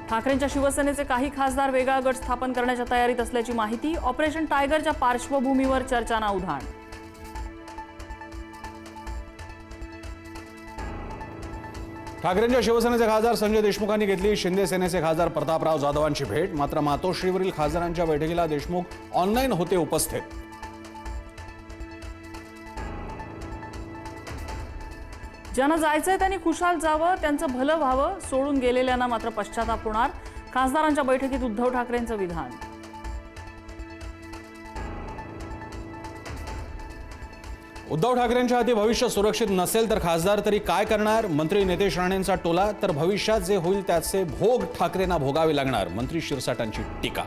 ठाकरेंच्या शिवसेनेचे काही खासदार वेगळा गट स्थापन करण्याच्या तयारीत असल्याची माहिती। ऑपरेशन टायगरच्या पार्श्वभूमीवर चर्चांना उधाण। ठाकरेंच्या शिवसेनेचे खासदार संजय देशमुखांनी घेतली शिंदे सेनेचे खासदार प्रतापराव जाधवांची भेट। मात्र मातोश्रीवरील खासदारांच्या बैठकीला देशमुख ऑनलाईन होते उपस्थित। ज्यांना जायचंय त्यांनी खुशाल जावं, त्यांचं भलं व्हावं, सोडून गेलेल्यांना मात्र पश्चाताप होणार। खासदारांच्या बैठकीत उद्धव ठाकरेंचं विधान। उद्धव ठाकरेंच्या हाती भविष्य सुरक्षित नसेल तर खासदार तरी काय करणार? मंत्री नितेश राणेंचा टोला। तर भविष्यात जे होईल त्याचे भोग ठाकरेंना भोगावे लागणार, मंत्री शिरसाटांची टीका।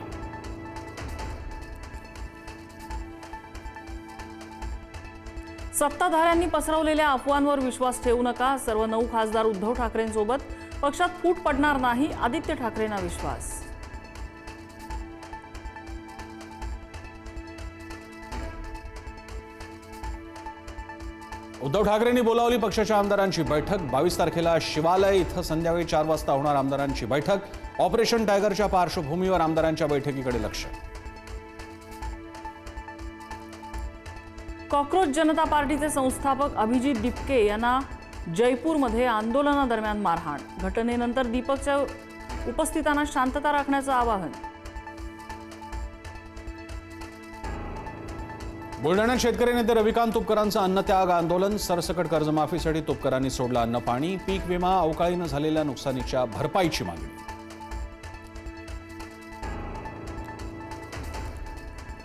सत्ताधाऱ्यांनी पसरवलेल्या अफवांवर विश्वास ठेवू नका। सर्व 9 खासदार उद्धव ठाकरेंसोबत, पक्षात फूट पडणार नाही, आदित्य ठाकरेंना विश्वास। उद्धव ठाकरेंनी बोलावली पक्षाच्या आमदारांची बैठक। 22 तारखेला शिवालय इथं संध्याकाळी 4 वाजता होणार आमदारांची बैठक। ऑपरेशन टायगरच्या पार्श्वभूमीवर आमदारांच्या बैठकीकडे लक्ष। कॉकरोच जनता पार्टीचे संस्थापक अभिजित दीपके यांना जयपूरमध्ये आंदोलनादरम्यान मारहाण। घटनेनंतर दीपकच्या उपस्थितांना शांतता राखण्याचं आवाहन। बुलढाण्यात शेतकरी नेते रविकांत तुपकरांचं अन्नत्याग आंदोलन। सरसकट कर्जमाफीसाठी तुपकरांनी सोडलं अन्न पाणी। पीक विमा, अवकाळीनं झालेल्या नुकसानीच्या भरपाईची मागणी।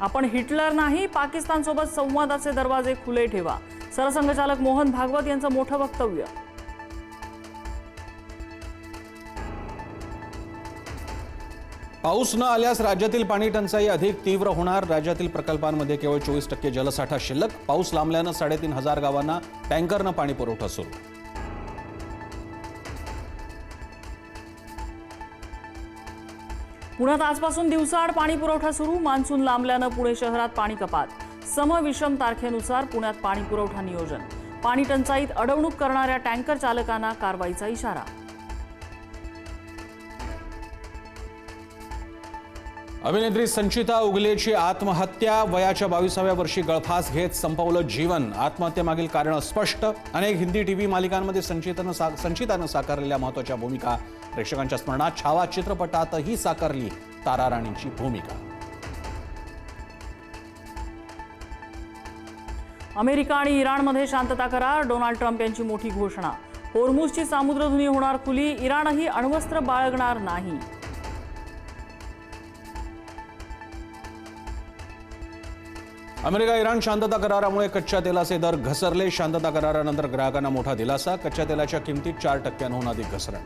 आपण हिटलर नाही, पाकिस्तानसोबत संवादाचे दरवाजे खुले ठेवा। सरसंघचालक मोहन भागवत यांचं मोठं वक्तव्य। पाऊस न आल्यास राज्यातील पाणी टंचाई अधिक तीव्र होणार। राज्यातील प्रकल्पांमध्ये केवळ 24% जलसाठा शिल्लक। पाऊस लांबल्यानं 3,500 गावांना टँकरनं पाणी पुरवठा सुरू। पुण्यात आजपासून दिवसाआड पाणी पुरवठा सुरू। मान्सून लांबल्यानं पुणे शहरात पाणी कपात। सम विषम तारखेनुसार पुण्यात पाणी पुरवठा नियोजन। पाणी टंचाईत अडवणूक करणाऱ्या टँकर चालकांना कारवाईचा इशारा। अभिनेत्री संचिता उगलेची आत्महत्या। वयाच्या 22व्या वर्षी गळफास घेत संपवलं जीवन। आत्महत्येमागील कारण स्पष्ट। अनेक हिंदी टीव्ही मालिकांमध्ये संचितानं साकारलेल्या महत्त्वाच्या भूमिका प्रेक्षकांच्या स्मरणात। छावा चित्रपटातही साकारली तारा राणींची भूमिका। अमेरिका आणि इराणमध्ये शांतता करार। डोनाल्ड ट्रम्प यांची मोठी घोषणा। होर्मुझची सामुद्रधुनी होणार खुली। इराणही अण्वस्त्र बाळगणार नाही। अमेरिका इराण शांतता करारामुळे कच्च्या तेलाचे दर घसरले। शांतता करारानंतर ग्राहकांना मोठा दिलासा। कच्च्या तेलाच्या किमतीत 4% अधिक घसरण।